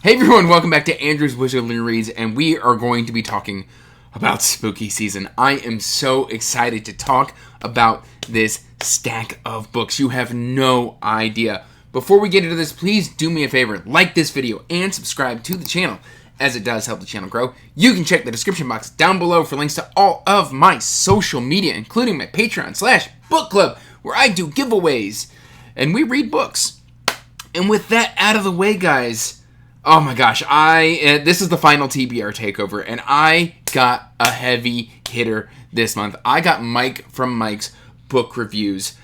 Hey everyone, welcome back to Andrew's Wizardly Reads, and we are going to be talking about spooky season. I am so excited to talk about this stack of books. You have no idea. Before we get into this, please do me a favor, like this video and subscribe to the channel, as it does help the channel grow. You can check the description box down below for links to all of my social media, including my Patreon/book club, where I do giveaways and we read books. And with that out of the way, guys, oh my gosh, this is the final TBR takeover, and I got a heavy hitter this month. I got Mike from Mike's Book Reviews.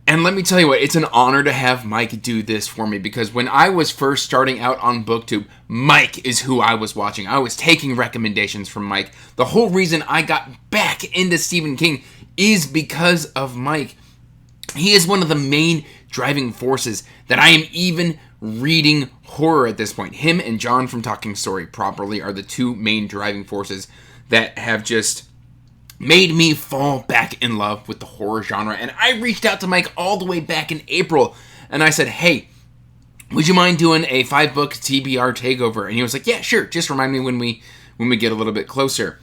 And let me tell you what, it's an honor to have Mike do this for me, because when I was first starting out on BookTube, Mike is who I was watching. I was taking recommendations from Mike. The whole reason I got back into Stephen King is because of Mike. He is one of the main driving forces that I am even reading horror at this point. Him and John from Talking Story Properly are the two main driving forces that have just made me fall back in love with the horror genre. And I reached out to Mike all the way back in April, and I said, hey, would you mind doing a 5-book TBR takeover? And he was like, yeah, sure, just remind me when we get a little bit closer.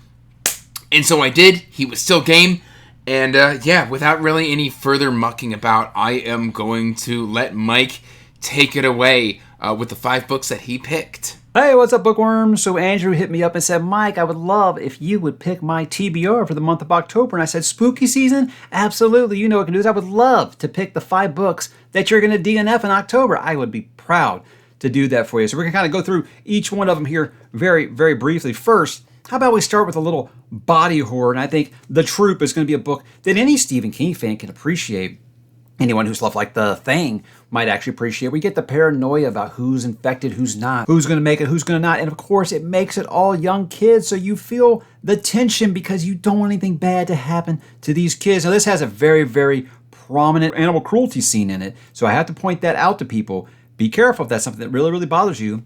And so I did. He was still game. And yeah, without really any further mucking about, I am going to let Mike take it away with the 5 books that he picked. Hey, what's up, bookworms? So Andrew hit me up and said, Mike, I would love if you would pick my TBR for the month of October. And I said, spooky season? Absolutely. You know what I can do is I would love to pick the 5 books that you're going to DNF in October. I would be proud to do that for you. So we're going to kind of go through each one of them here very, very briefly. First, how about we start with a little body horror? And I think The Troop is going to be a book that any Stephen King fan can appreciate. Anyone who's loved like The Thing might actually appreciate. We get the paranoia about who's infected, who's not, who's going to make it, who's going to not. And of course, it makes it all young kids. So you feel the tension because you don't want anything bad to happen to these kids. Now, this has a very, very prominent animal cruelty scene in it. So I have to point that out to people. Be careful if that's something that really, really bothers you.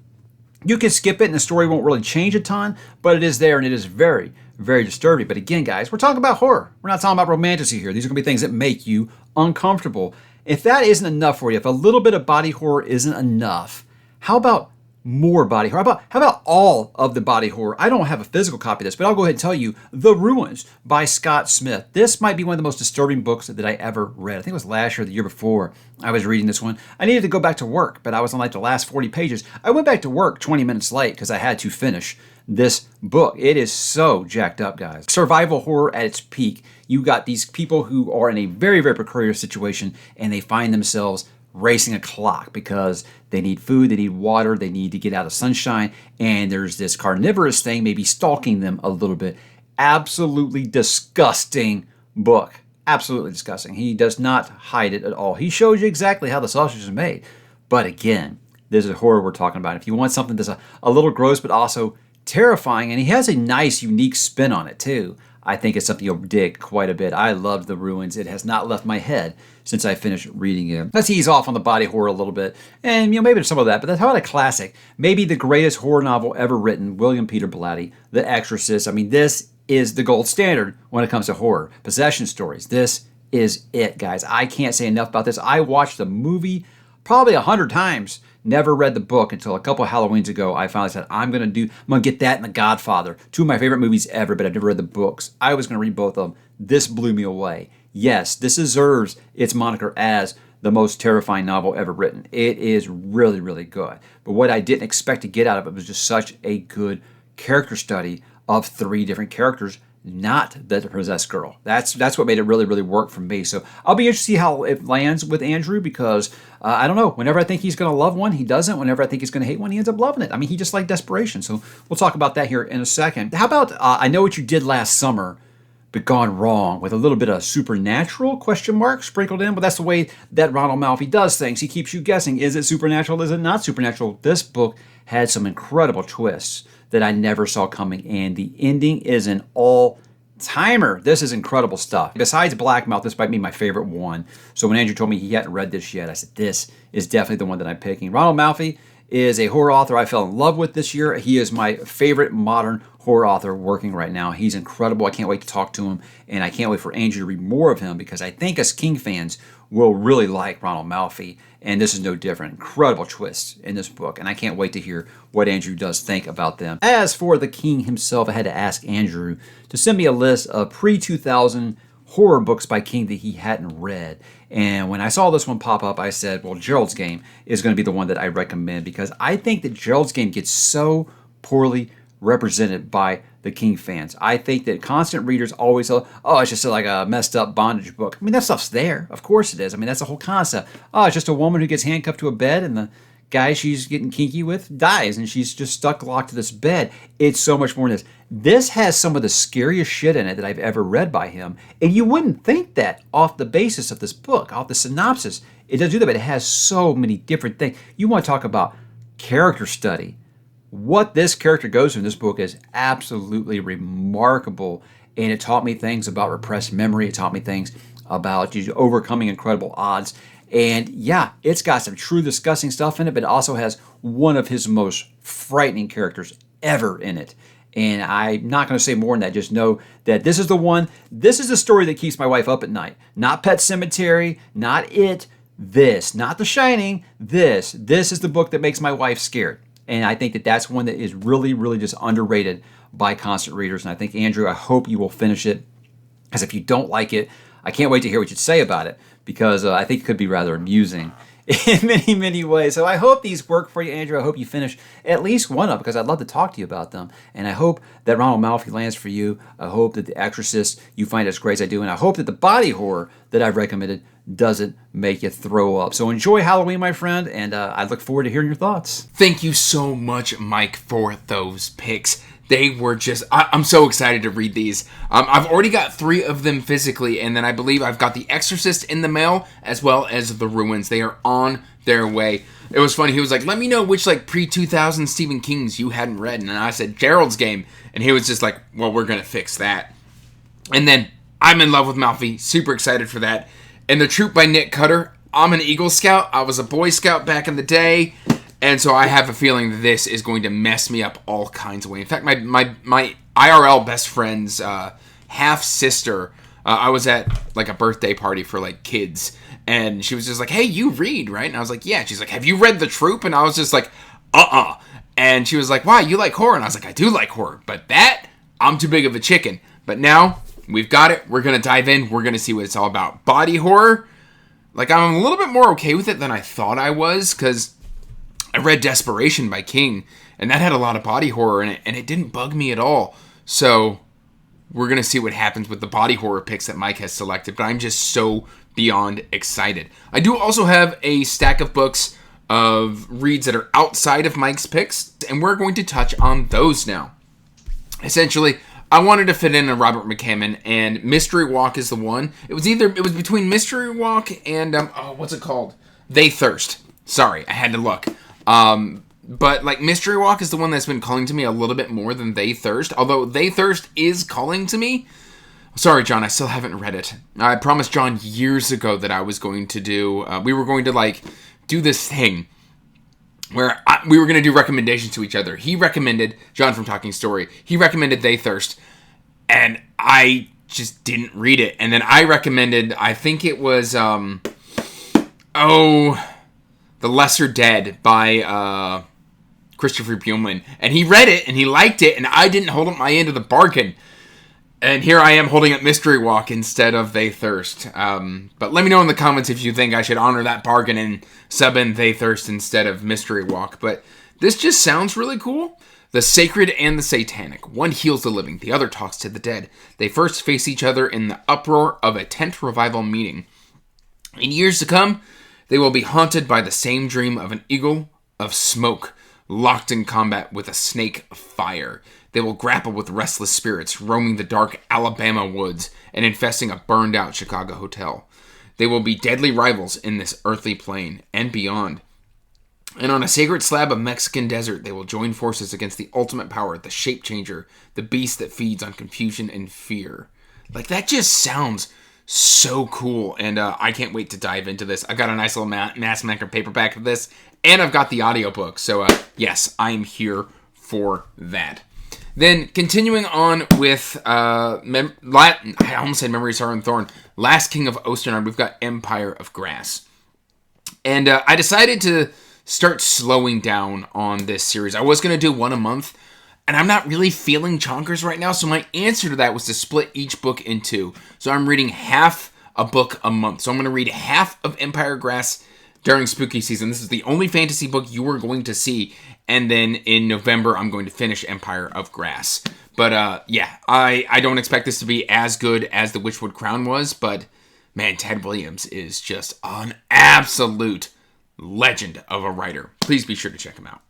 You can skip it and the story won't really change a ton, but it is there and it is very, very disturbing. But again, guys, we're talking about horror. We're not talking about romantasy here. These are going to be things that make you uncomfortable. If that isn't enough for you, if a little bit of body horror isn't enough, how about more body horror? How about all of the body horror? I don't have a physical copy of this, but I'll go ahead and tell you The Ruins by Scott Smith. This might be one of the most disturbing books that I ever read. I think it was last year or the year before I was reading this one. I needed to go back to work, but I was on like the last 40 pages. I went back to work 20 minutes late because I had to finish this book. It is so jacked up, guys. Survival horror at its peak. You got these people who are in a very, very precarious situation, and they find themselves racing a clock because they need food, they need water, they need to get out of sunshine, and there's this carnivorous thing maybe stalking them a little bit. Absolutely disgusting book. Absolutely disgusting. He does not hide it at all. He shows you exactly how the sausage is made. But again, this is horror we're talking about. If you want something that's a little gross but also terrifying, and he has a nice, unique spin on it too, I think it's something you'll dig quite a bit. I loved The Ruins. It has not left my head since I finished reading it. Let's ease off on the body horror a little bit. And, maybe there's some of that, but that's how about a classic? Maybe the greatest horror novel ever written, William Peter Blatty, The Exorcist. This is the gold standard when it comes to horror. Possession stories. This is it, guys. I can't say enough about this. I watched the movie probably 100 times. Never read the book until a couple of Halloweens ago. I finally said, I'm going to get that and The Godfather. 2 of my favorite movies ever, but I've never read the books. I was going to read both of them. This blew me away. Yes, this deserves its moniker as the most terrifying novel ever written. It is really, really good. But what I didn't expect to get out of it was just such a good character study of 3 different characters, not the possessed girl. That's what made it really, really work for me. So I'll be interested to see how it lands with Andrew, because I don't know. Whenever I think he's going to love one, he doesn't. Whenever I think he's going to hate one, he ends up loving it. He just liked desperation. So we'll talk about that here in a second. How about I Know What You Did Last Summer, But Gone Wrong, with a little bit of supernatural question mark sprinkled in. But that's the way that Ronald Malfi does things. He keeps you guessing. Is it supernatural? Is it not supernatural? This book had some incredible twists that I never saw coming, and the ending is an all-timer. This is incredible stuff. Besides Blackmouth, this might be my favorite one. So when Andrew told me he hadn't read this yet, I said, this is definitely the one that I'm picking. Ronald Malfi is a horror author I fell in love with this year. He is my favorite modern horror author working right now. He's incredible. I can't wait to talk to him, and I can't wait for Andrew to read more of him because I think us King fans will really like Ronald Malfi, and this is no different. Incredible twists in this book, and I can't wait to hear what Andrew does think about them. As for the King himself, I had to ask Andrew to send me a list of pre-2000 horror books by King that he hadn't read. And when I saw this one pop up, I said, well, Gerald's Game is going to be the one that I recommend because I think that Gerald's Game gets so poorly represented by the King fans. I think that constant readers always say, oh, it's just like a messed up bondage book. I mean, that stuff's there. Of course it is. I mean, that's the whole concept. Oh, it's just a woman who gets handcuffed to a bed and the guy she's getting kinky with dies and she's just stuck locked to this bed. It's so much more than this. This has some of the scariest shit in it that I've ever read by him. And you wouldn't think that off the basis of this book, off the synopsis. It does do that, but it has so many different things. You want to talk about character study. What this character goes through in this book is absolutely remarkable. And it taught me things about repressed memory. It taught me things about overcoming incredible odds. And yeah, it's got some true disgusting stuff in it, but it also has one of his most frightening characters ever in it. And I'm not going to say more than that. Just know that this is the one. This is the story that keeps my wife up at night. Not Pet Sematary, not It, this. Not The Shining, this. This is the book that makes my wife scared. And I think that that's one that is really, really just underrated by constant readers. And I think, Andrew, I hope you will finish it. Because if you don't like it, I can't wait to hear what you'd say about it. Because I think it could be rather amusing in many, many ways. So I hope these work for you, Andrew. I hope you finish at least one of them because I'd love to talk to you about them. And I hope that Ronald Malfi lands for you. I hope that The Exorcist you find as great as I do. And I hope that the body horror that I've recommended doesn't make you throw up. So enjoy Halloween, my friend, and I look forward to hearing your thoughts. Thank you so much, Mike, for those picks. They were just, I'm so excited to read these. I've already got 3 of them physically, and then I believe I've got The Exorcist in the mail, as well as The Ruins. They are on their way. It was funny, he was like, let me know which pre-2000 Stephen Kings you hadn't read, and I said, Gerald's Game, and he was just like, well, we're going to fix that. And then, I'm in love with Malfi, super excited for that. And The Troop by Nick Cutter, I'm an Eagle Scout, I was a Boy Scout back in the day, and so I have a feeling that this is going to mess me up all kinds of ways. In fact, my IRL best friend's half-sister, I was at a birthday party for kids, and she was just like, hey, you read, right? And I was like, yeah. She's like, have you read The Troop? And I was just like, uh-uh. And she was like, why, you like horror? And I was like, I do like horror, but that, I'm too big of a chicken. But now, we've got it. We're going to dive in. We're going to see what it's all about. Body horror, I'm a little bit more okay with it than I thought I was, because I read Desperation by King, and that had a lot of body horror in it, and it didn't bug me at all. So, we're going to see what happens with the body horror picks that Mike has selected, but I'm just so beyond excited. I do also have a stack of books of reads that are outside of Mike's picks, and we're going to touch on those now. Essentially, I wanted to fit in a Robert McCammon, and Mystery Walk is the one. It was between Mystery Walk and, what's it called? They Thirst. Sorry, I had to look. But Mystery Walk is the one that's been calling to me a little bit more than They Thirst. Although They Thirst is calling to me. Sorry, John, I still haven't read it. I promised John years ago that I was going to do, we were going to do this thing where we were going to do recommendations to each other. He recommended, John from Talking Story, he recommended They Thirst, and I just didn't read it. And then I recommended, I think it was, The Lesser Dead by Christopher Buehlman. And he read it, and he liked it, and I didn't hold up my end of the bargain. And here I am holding up Mystery Walk instead of They Thirst. But let me know in the comments if you think I should honor that bargain and sub in They Thirst instead of Mystery Walk. But this just sounds really cool. The sacred and the satanic. One heals the living, the other talks to the dead. They first face each other in the uproar of a tent revival meeting. In years to come, they will be haunted by the same dream of an eagle of smoke, locked in combat with a snake of fire. They will grapple with restless spirits roaming the dark Alabama woods and infesting a burned-out Chicago hotel. They will be deadly rivals in this earthly plane and beyond. And on a sacred slab of Mexican desert, they will join forces against the ultimate power, the shape changer, the beast that feeds on confusion and fear. That just sounds so cool, and I can't wait to dive into this. I got a nice little Mass Maker paperback of this, And I've got the audiobook. So, yes, I'm here for that. Then, continuing on with, I almost said Memories Are and Thorn. Last King of Osterland, we've got Empire of Grass. And I decided to start slowing down on this series. I was going to do one a month, and I'm not really feeling chonkers right now, so my answer to that was to split each book in two. So I'm reading half a book a month. So I'm going to read half of Empire of Grass during Spooky Season. This is the only fantasy book you are going to see, and then in November, I'm going to finish Empire of Grass. But yeah, I don't expect this to be as good as The Witchwood Crown was, but man, Ted Williams is just an absolute legend of a writer. Please be sure to check him out.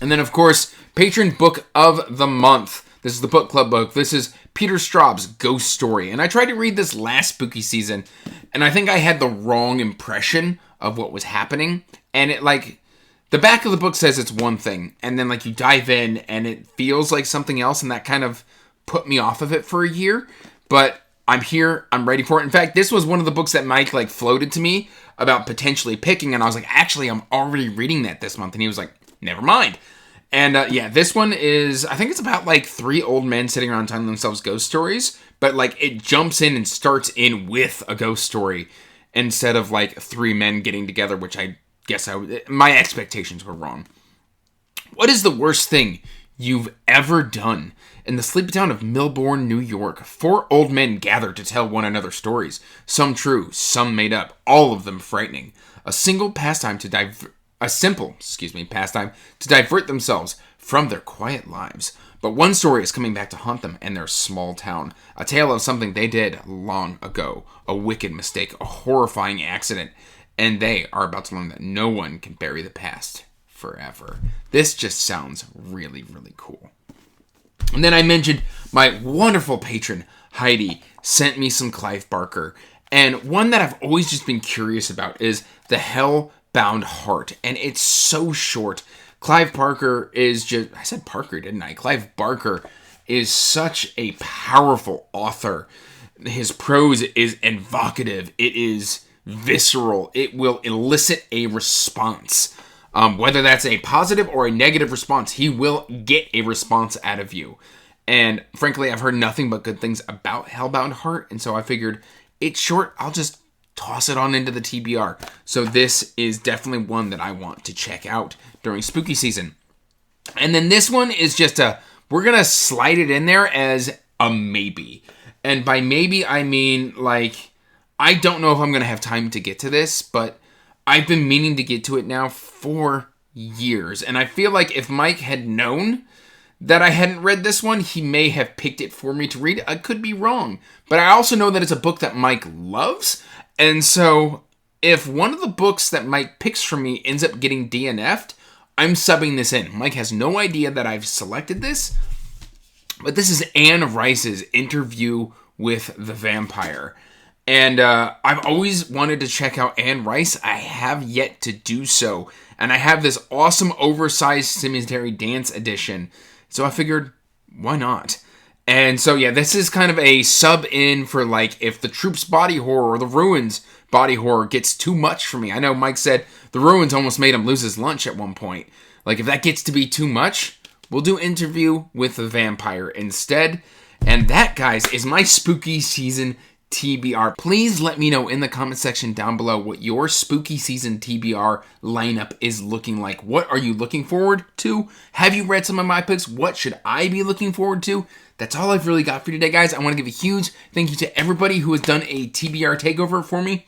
And then, of course, Patron Book of the Month. This is the book club book. This is Peter Straub's Ghost Story. And I tried to read this last Spooky Season, and I think I had the wrong impression of what was happening. And it, like, the back of the book says it's one thing, and then, like, you dive in, and it feels like something else, and that kind of put me off of it for a year. But I'm here. I'm ready for it. In fact, this was one of the books that Mike, like, floated to me about potentially picking, and I was like, actually, I'm already reading that this month. And he was like, never mind. And yeah, this one is, I think it's about like 3 old men sitting around telling themselves ghost stories, but like it jumps in and starts in with a ghost story instead of like 3 men getting together, which I guess my expectations were wrong. What is the worst thing you've ever done? In the sleepy town of Millbourne, New York, 4 old men gather to tell one another stories, some true, some made up, all of them frightening. A simple pastime to divert themselves from their quiet lives. But one story is coming back to haunt them in their small town. A tale of something they did long ago. A wicked mistake, a horrifying accident. And they are about to learn that no one can bury the past forever. This just sounds really, really cool. And then I mentioned my wonderful patron, Heidi, sent me some Clive Barker. And one that I've always just been curious about is The Hell-Bound Heart. And it's so short. Clive Barker is just... I said Parker, didn't I? Clive Barker is such a powerful author. His prose is evocative. It is visceral. It will elicit a response. Whether that's a positive or a negative response, he will get a response out of you. And frankly, I've heard nothing but good things about Hellbound Heart, and so I figured it's short, I'll just toss it on into the TBR. So this is definitely one that I want to check out during Spooky Season. And then this one is just we're going to slide it in there as a maybe. And by maybe, I mean, like, I don't know if I'm going to have time to get to this, but I've been meaning to get to it now for years. And I feel like if Mike had known that I hadn't read this one, he may have picked it for me to read. I could be wrong. But I also know that it's a book that Mike loves. And so if one of the books that Mike picks for me ends up getting DNF'd, I'm subbing this in. Mike has no idea that I've selected this. But this is Anne Rice's Interview with the Vampire. And I've always wanted to check out Anne Rice. I have yet to do so. And I have this awesome oversized Cemetery Dance edition. So I figured, why not? And so, yeah, this is kind of a sub-in for, like, if the Troops body horror or the Ruins body horror gets too much for me. I know Mike said the Ruins almost made him lose his lunch at one point. Like, if that gets to be too much, we'll do Interview with the Vampire instead. And that, guys, is my Spooky Season TBR. Please let me know in the comment section down below what your Spooky Season TBR lineup is looking like. What are you looking forward to? Have you read some of my picks? What should I be looking forward to? That's all I've really got for you today, guys. I want to give a huge thank you to everybody who has done a TBR takeover for me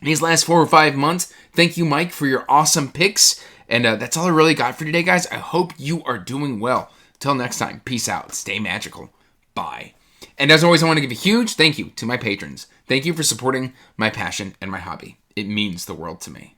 these last 4 or 5 months. Thank you, Mike, for your awesome picks. And that's all I really got for today, guys. I hope you are doing well. Till next time, peace out. Stay magical. Bye. And as always, I want to give a huge thank you to my patrons. Thank you for supporting my passion and my hobby. It means the world to me.